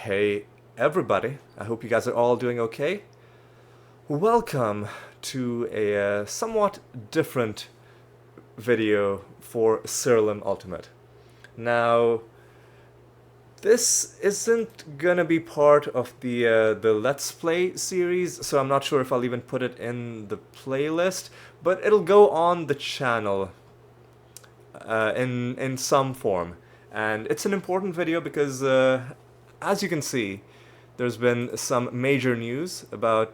Hey everybody, I hope you guys are all doing okay. Welcome to a somewhat different video for Siralim Ultimate. Now, this isn't gonna be part of the Let's Play series, so I'm not sure if I'll even put it in the playlist, but it'll go on the channel in some form. And it's an important video because, as you can see, there's been some major news about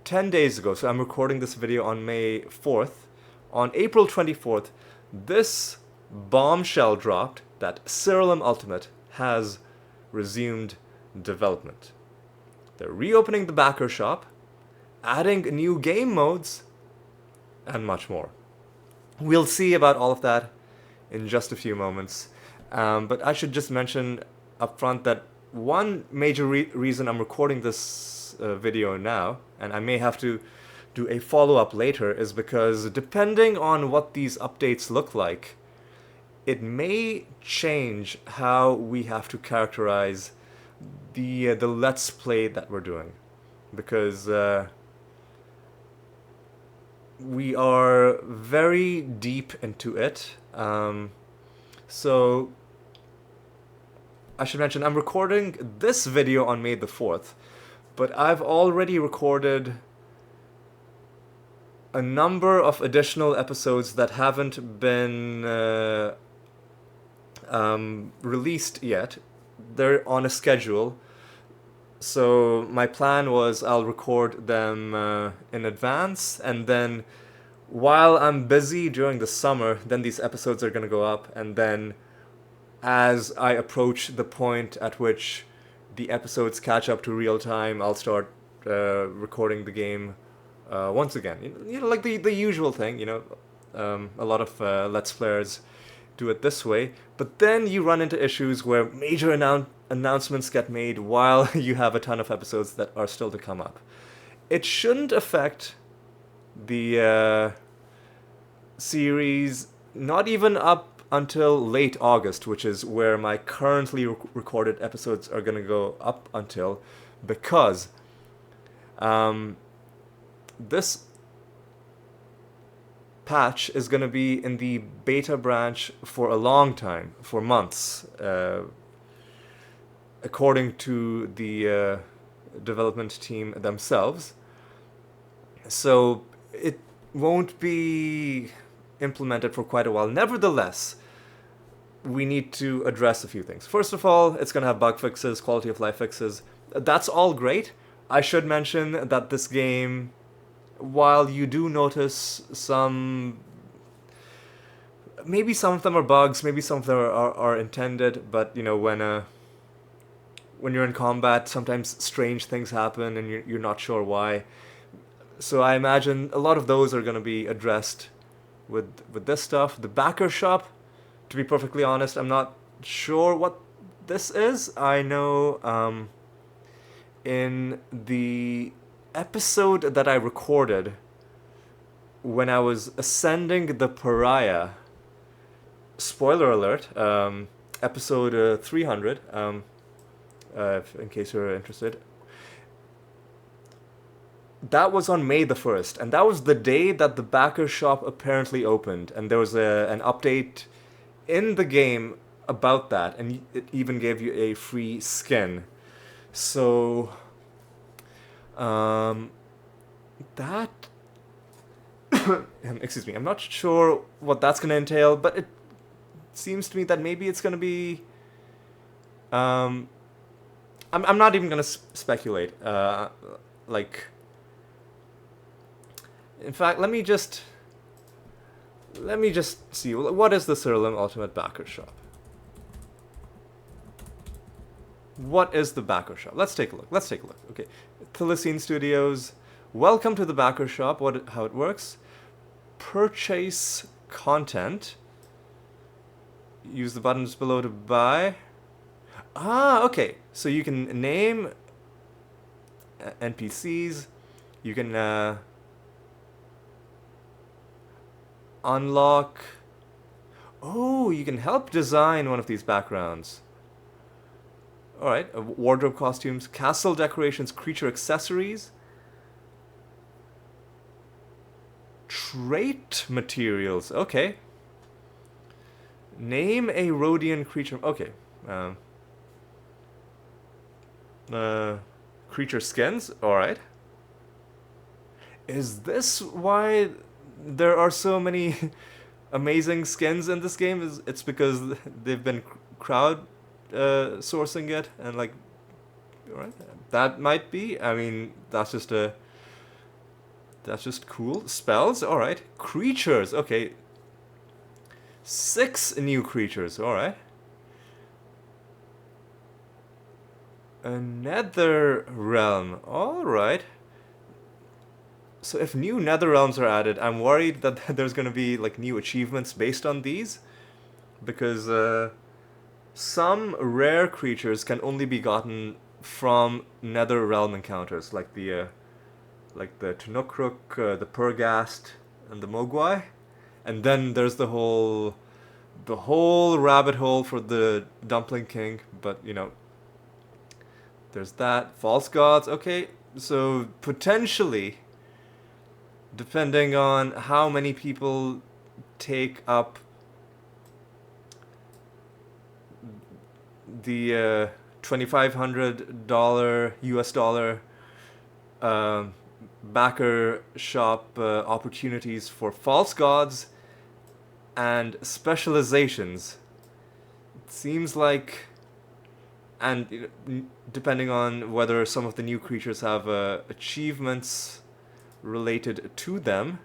10 days ago. So I'm recording this video on May 4th. On April 24th, this bombshell dropped that Siralim Ultimate has resumed development. They're reopening the backer shop, adding new game modes, and much more. We'll see about all of that in just a few moments. But I should just mention up front that one major reason I'm recording this video now, and I may have to do a follow-up later, is because depending on what these updates look like, it may change how we have to characterize the Let's Play that we're doing. Because we are very deep into it. So I should mention I'm recording this video on May the 4th, but I've already recorded a number of additional episodes that haven't been released yet. They're on a schedule. So my plan was I'll record them in advance, and then while I'm busy during the summer, then these episodes are going to go up, and then as I approach the point at which the episodes catch up to real time, I'll start recording the game once again. Like the usual thing, a lot of Let's Players do it this way, but then you run into issues where major announcements get made while you have a ton of episodes that are still to come up. It shouldn't affect the series, not even up until late August, which is where my currently recorded episodes are going to go up until, because this patch is going to be in the beta branch for a long time, for months, according to the development team themselves. So it won't be implemented for quite a while. Nevertheless, we need to address a few things. First of all, it's going to have bug fixes, quality of life fixes. That's all great. I should mention that this game, while you do notice maybe some of them are bugs, maybe some of them are intended, but when you're in combat, sometimes strange things happen and you're not sure why. So I imagine a lot of those are going to be addressed with this stuff. The backer shop, to be perfectly honest, I'm not sure what this is. I know in the episode that I recorded when I was ascending the pariah, spoiler alert, episode 300, in case you're interested, that was on May the 1st, and that was the day that the backer shop apparently opened, and there was an update in the game about that, and it even gave you a free skin. So that excuse me, I'm not sure what that's going to entail, but it seems to me that maybe it's going to be I'm not even going to speculate. In fact, let me just see, what is the Siralim Ultimate Backer Shop? What is the backer shop? Let's take a look. Okay, Thylacine Studios. Welcome to the backer shop. How it works? Purchase content. Use the buttons below to buy. Okay. So you can name NPCs. You can unlock. Oh, you can help design one of these backgrounds. Alright, wardrobe costumes, castle decorations, creature accessories, trait materials. Okay. Name a Rhodian creature. Okay. Um, uh, creature skins. Alright. Is this why there are so many amazing skins in this game? It's because they've been crowd sourcing it and like, alright, that might be. I mean, that's just cool. Spells, alright. Creatures, okay. 6 new creatures, alright. A nether realm, alright. So if new nether realms are added, I'm worried that there's gonna be like new achievements based on these. Because some rare creatures can only be gotten from nether realm encounters, like the Tunukruk, the Purghast, and the Mogwai. And then there's the whole rabbit hole for the Dumpling King, but you know, there's that. False gods, okay, so potentially, depending on how many people take up the $2,500 US dollar backer shop opportunities for false gods and specializations. It seems like, and depending on whether some of the new creatures have achievements related to them,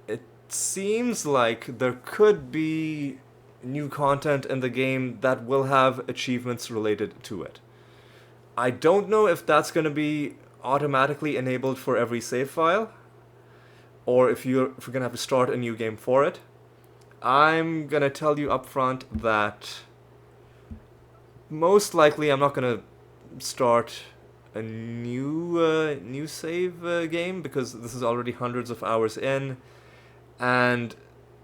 it seems like there could be new content in the game that will have achievements related to it. I don't know if that's going to be automatically enabled for every save file, or if we're going to have to start a new game for it. I'm going to tell you up front that most likely I'm not going to start a new save game, because this is already hundreds of hours in, and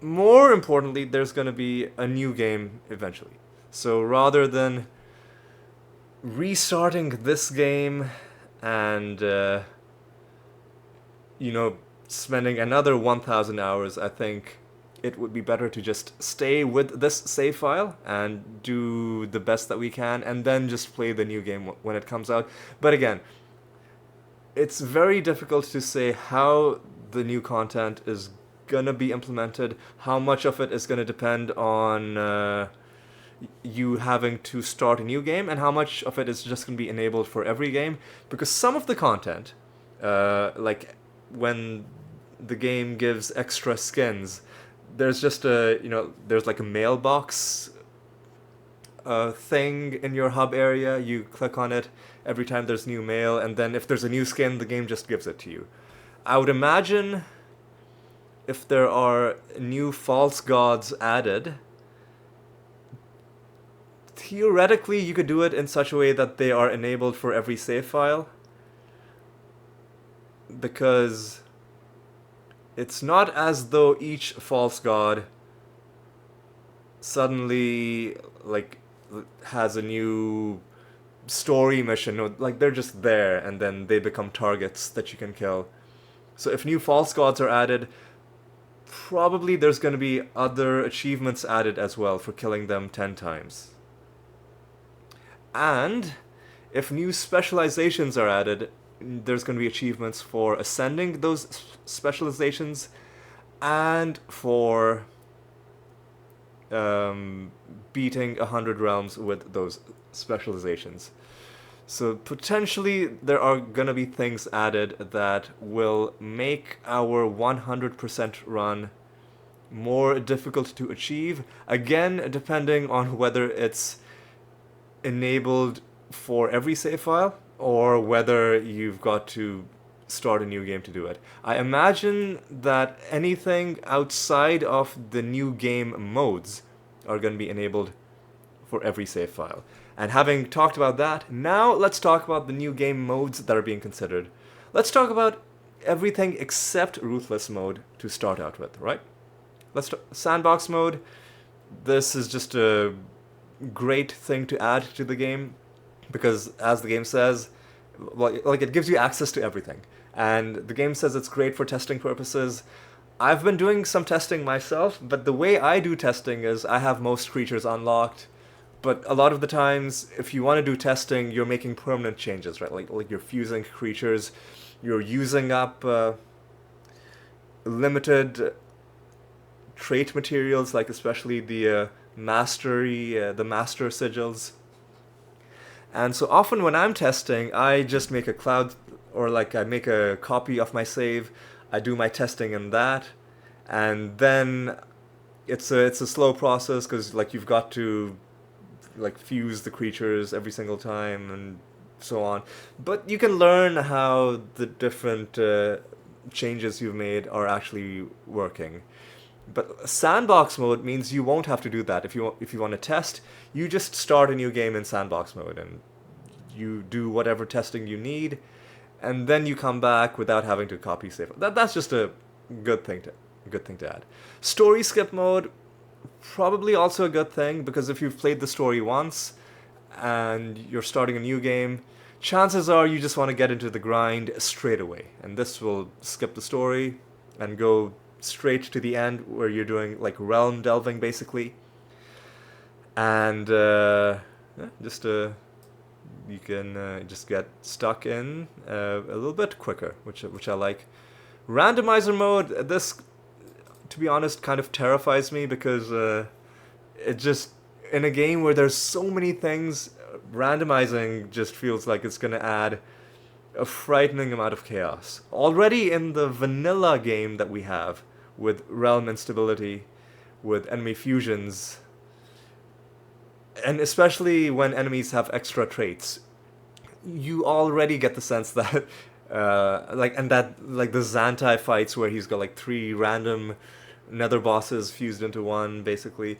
more importantly, there's going to be a new game eventually. So rather than restarting this game and spending another 1,000 hours, I think it would be better to just stay with this save file and do the best that we can, and then just play the new game when it comes out. But again, it's very difficult to say how the new content is gonna be implemented, how much of it is gonna depend on you having to start a new game, and how much of it is just gonna be enabled for every game. Because some of the content, like when the game gives extra skins, there's just there's like a mailbox thing in your hub area. You click on it every time there's new mail, and then if there's a new skin, the game just gives it to you. I would imagine if there are new false gods added, theoretically you could do it in such a way that they are enabled for every save file, because it's not as though each false god suddenly like has a new story mission. No, like they're just there and then they become targets that you can kill. So if new false gods are added, probably there's going to be other achievements added as well for killing them 10 times. And if new specializations are added, there's going to be achievements for ascending those specializations and for beating 100 realms with those specializations. So potentially there are going to be things added that will make our 100% run more difficult to achieve. Again, depending on whether it's enabled for every save file or whether you've got to start a new game to do it. I imagine that anything outside of the new game modes are going to be enabled for every save file. And having talked about that, now let's talk about the new game modes that are being considered. Let's talk about everything except Ruthless mode to start out with, right? Let's start sandbox mode. This is just a great thing to add to the game because, as the game says, well, like it gives you access to everything. And the game says it's great for testing purposes. I've been doing some testing myself, but the way I do testing is I have most creatures unlocked. But a lot of the times, if you want to do testing, you're making permanent changes, right? Like you're fusing creatures, you're using up limited trait materials, like especially the master sigils. And so often when I'm testing, I just make a cloud, or like I make a copy of my save. I do my testing in that, and then it's a slow process because like you've got to like fuse the creatures every single time and so on. But you can learn how the different changes you've made are actually working. But sandbox mode means you won't have to do that. If you want to test, you just start a new game in sandbox mode and you do whatever testing you need, and then you come back without having to copy save. That's just a good thing to add. Story skip mode, probably also a good thing because if you've played the story once and you're starting a new game, chances are you just want to get into the grind straight away, and this will skip the story and go straight to the end where you're doing like realm delving basically, and yeah, just you can just get stuck in a little bit quicker, which I like. Randomizer mode, this, to be honest, kind of terrifies me because it just, in a game where there's so many things, randomizing just feels like it's gonna add a frightening amount of chaos. Already in the vanilla game that we have, with realm instability, with enemy fusions, and especially when enemies have extra traits, you already get the sense that like the Xantai fights where he's got like 3 random nether bosses fused into one basically.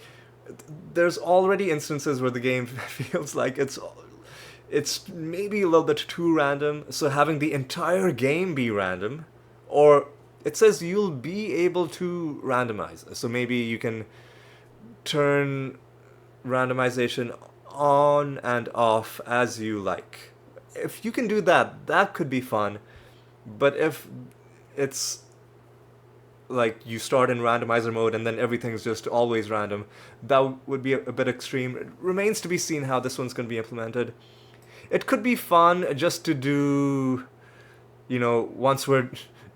There's already instances where the game feels like it's maybe a little bit too random, so having the entire game be random, or it says you'll be able to randomize, so maybe you can turn randomization on and off as you like. If you can do that, that could be fun, but if it's like you start in randomizer mode and then everything's just always random, that would be a bit extreme. It remains to be seen how this one's going to be implemented. It could be fun just to do, once we're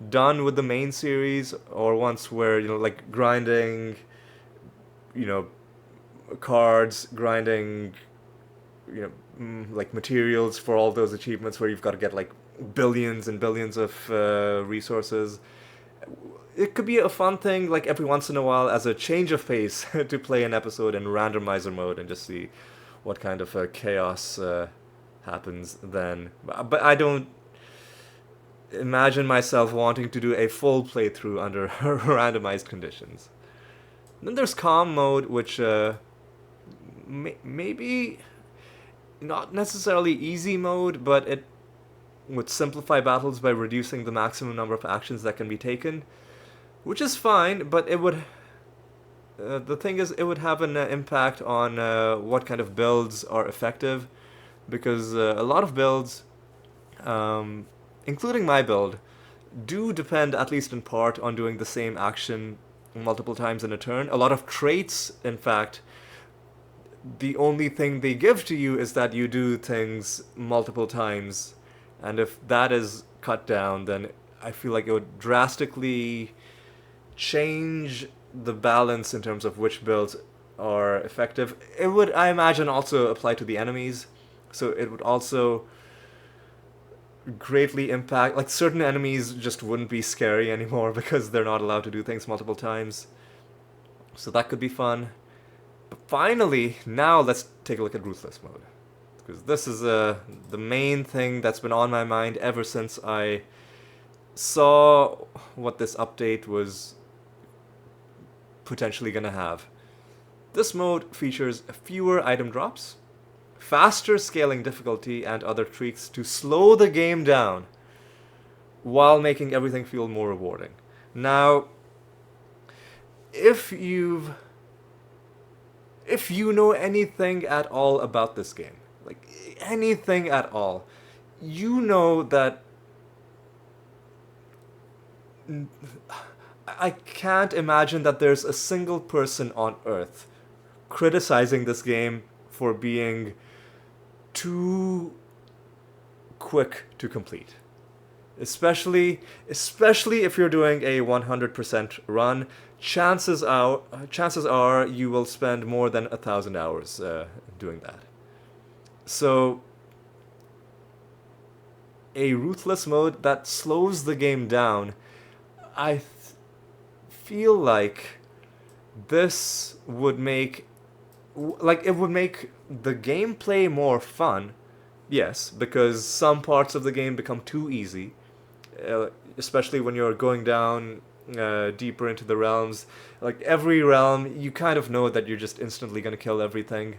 done with the main series, or once we're, like grinding, cards, grinding, like materials for all those achievements where you've got to get like billions and billions of resources. It could be a fun thing, like every once in a while, as a change of pace, to play an episode in randomizer mode and just see what kind of chaos happens then. But I don't imagine myself wanting to do a full playthrough under randomized conditions. Then there's calm mode, which maybe not necessarily easy mode, but it would simplify battles by reducing the maximum number of actions that can be taken, which is fine, but it would... the thing is, it would have an impact on what kind of builds are effective, because a lot of builds, including my build, do depend, at least in part, on doing the same action multiple times in a turn. A lot of traits, in fact, the only thing they give to you is that you do things multiple times, and if that is cut down, then I feel like it would drastically change the balance in terms of which builds are effective. It would, I imagine, also apply to the enemies, so it would also greatly impact, like certain enemies just wouldn't be scary anymore because they're not allowed to do things multiple times. So that could be fun. But finally, now let's take a look at Ruthless mode, because this is the main thing that's been on my mind ever since I saw what this update was potentially gonna have. This mode features fewer item drops, faster scaling difficulty, and other tweaks to slow the game down while making everything feel more rewarding. Now, if you've if you know anything at all about this game, like anything at all, you know that I can't imagine that there's a single person on Earth criticizing this game for being too quick to complete. Especially if you're doing a 100% run, chances are you will spend more than 1,000 hours doing that. So a ruthless mode that slows the game down, I feel like this would make it would make the gameplay more fun. Yes, because some parts of the game become too easy, especially when you're going down deeper into the realms. Like every realm, you kind of know that you're just instantly going to kill everything.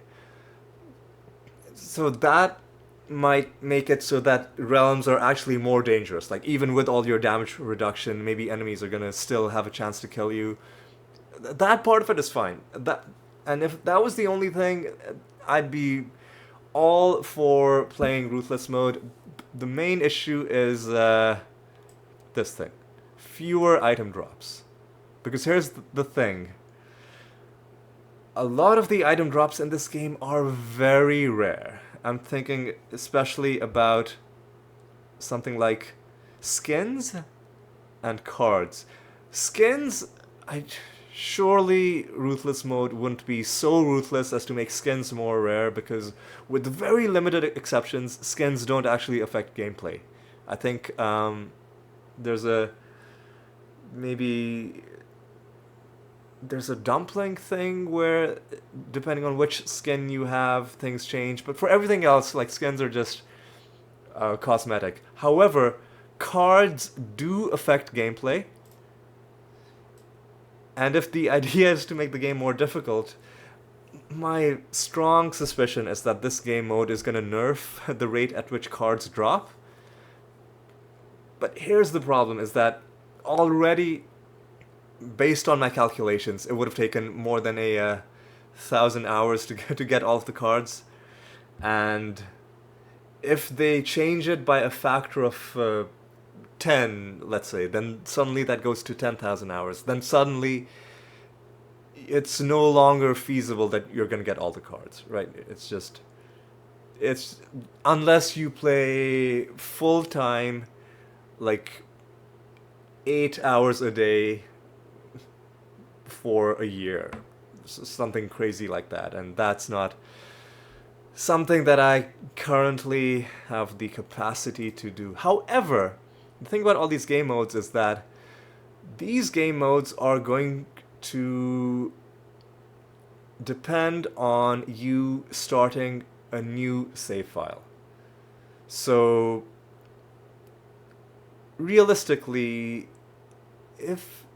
So that might make it so that realms are actually more dangerous. Like even with all your damage reduction, maybe enemies are going to still have a chance to kill you. That part of it is fine. And if that was the only thing, I'd be all for playing ruthless mode. The main issue is this thing: fewer item drops. Because here's the thing: a lot of the item drops in this game are very rare. I'm thinking especially about something like skins and cards. Skins, I surely ruthless mode wouldn't be so ruthless as to make skins more rare, because with very limited exceptions, skins don't actually affect gameplay. I think there's a maybe there's a dumpling thing where depending on which skin you have, things change. But for everything else, like skins are just cosmetic. However, cards do affect gameplay. And if the idea is to make the game more difficult, my strong suspicion is that this game mode is going to nerf the rate at which cards drop. But here's the problem: is that already, based on my calculations, it would have taken more than 1,000 hours to get all of the cards. And if they change it by a factor of 10, let's say, then suddenly that goes to 10,000 hours. Then suddenly it's no longer feasible that you're going to get all the cards, right? It's unless you play full time, like 8 hours a day for a year, something crazy like that. And that's not something that I currently have the capacity to do. However, the thing about all these game modes is that these game modes are going to depend on you starting a new save file. So realistically, if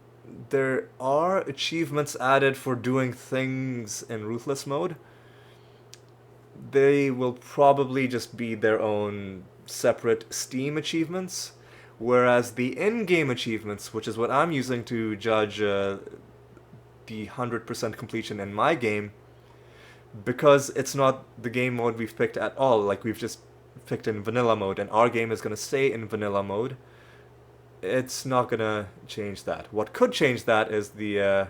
there are achievements added for doing things in ruthless mode, they will probably just be their own separate Steam achievements. Whereas the in-game achievements, which is what I'm using to judge the 100% completion in my game, because it's not the game mode we've picked at all, like we've just picked in vanilla mode, and our game is going to stay in vanilla mode, it's not going to change that. What could change that is the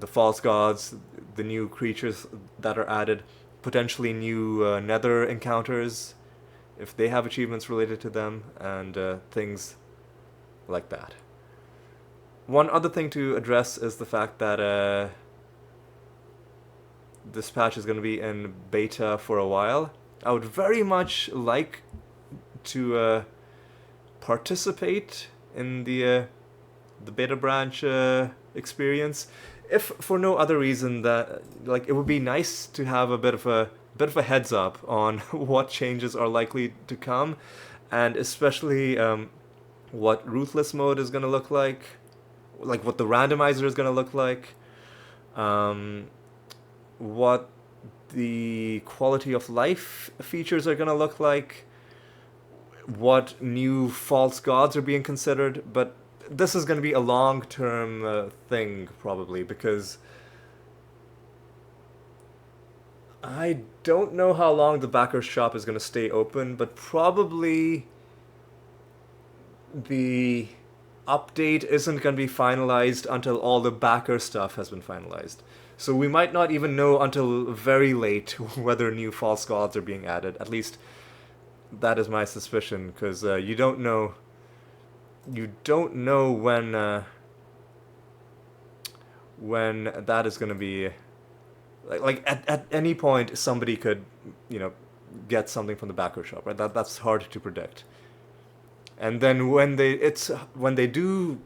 false gods, the new creatures that are added, potentially new nether encounters, if they have achievements related to them, and things like that. One other thing to address is the fact that this patch is going to be in beta for a while. I would very much like to participate in the beta branch experience, if for no other reason that it would be nice to have a bit of a heads up on what changes are likely to come, and especially what ruthless mode is going to look like what the randomizer is going to look like, what the quality of life features are going to look like, what new false gods are being considered. But this is going to be a long-term thing, probably, because I don't know how long the backer shop is going to stay open, but probably the update isn't going to be finalized until all the backer stuff has been finalized. So we might not even know until very late whether new false gods are being added. At least that is my suspicion, because you don't know when that is going to be. Like at any point somebody could, you know, get something from the backer shop, right? That's hard to predict. And then when they do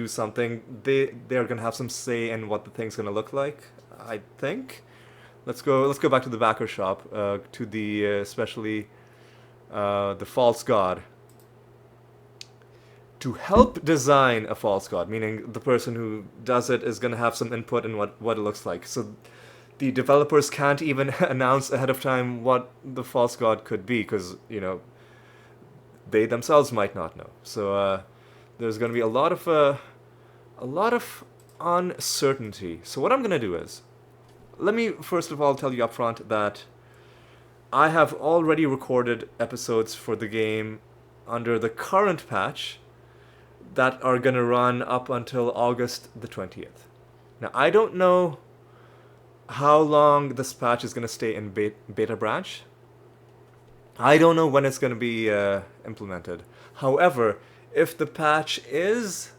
something, they're gonna have some say in what the thing's gonna look like. I think. Let's go back to the backer shop, to the especially the false god. To help design a false god, meaning the person who does it is gonna have some input in what it looks like. So the developers can't even announce ahead of time what the false god could be, because they themselves might not know. So there's going to be a lot of uncertainty. So what I'm going to do is, let me first of all tell you up front that I have already recorded episodes for the game under the current patch that are going to run up until August the 20th. Now I don't know how long this patch is going to stay in beta branch. I don't know when it's going to be implemented. However, if the patch is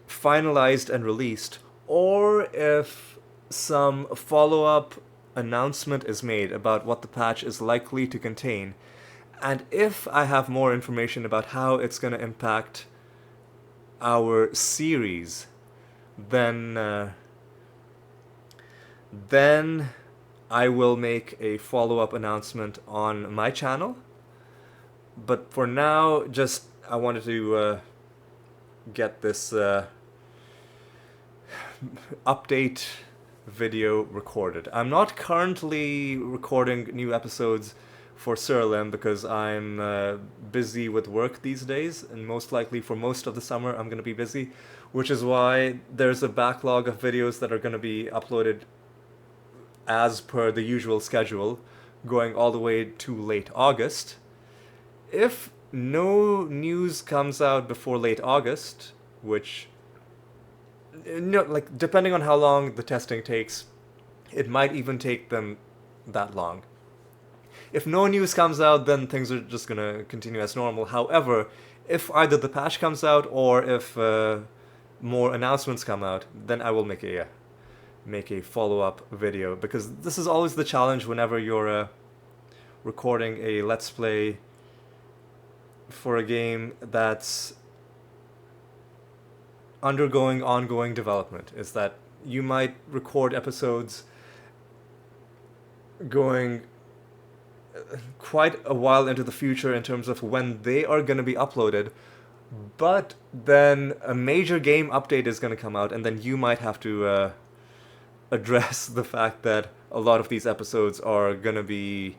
finalized and released, or if some follow-up announcement is made about what the patch is likely to contain, and if I have more information about how it's going to impact our series, then I will make a follow-up announcement on my channel. But for now, just I wanted to get this update video recorded. I'm not currently recording new episodes for Siralim because I'm busy with work these days, and most likely for most of the summer I'm going to be busy, which is why there's a backlog of videos that are going to be uploaded as per the usual schedule, going all the way to late August. If no news comes out before late August, which, like, depending on how long the testing takes, it might even take them that long. If no news comes out, then things are just gonna continue as normal. However, if either the patch comes out or if more announcements come out, then I will make a follow-up video, because this is always the challenge whenever you're recording a Let's Play for a game that's undergoing ongoing development, is that you might record episodes going quite a while into the future in terms of when they are going to be uploaded, but then a major game update is going to come out, and then you might have to address the fact that a lot of these episodes are going to be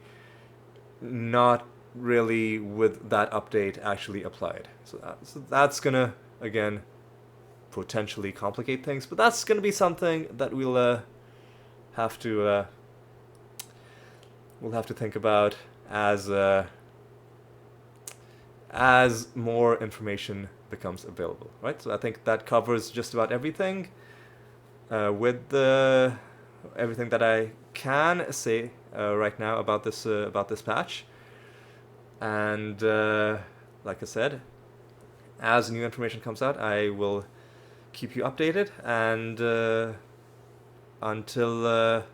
not really with that update actually applied. So that's going to, again, potentially complicate things, but that's going to be something that we'll have to think about as more information becomes available, right? So I think that covers just about everything with everything that I can say right now about this patch. And like I said, as new information comes out, I will keep you updated. And until the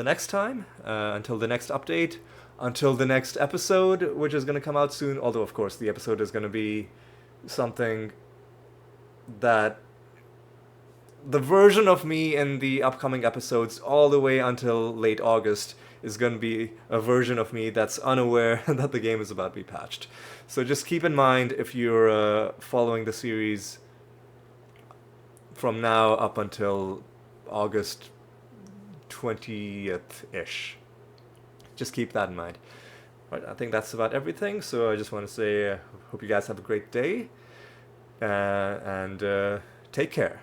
next time, until the next update, until the next episode, which is going to come out soon. Although, of course, the episode is going to be something that the version of me in the upcoming episodes all the way until late August is going to be a version of me that's unaware that the game is about to be patched. So just keep in mind, if you're following the series from now up until August 20th-ish. Just keep that in mind. Right, I think that's about everything, so I just want to say hope you guys have a great day, and take care.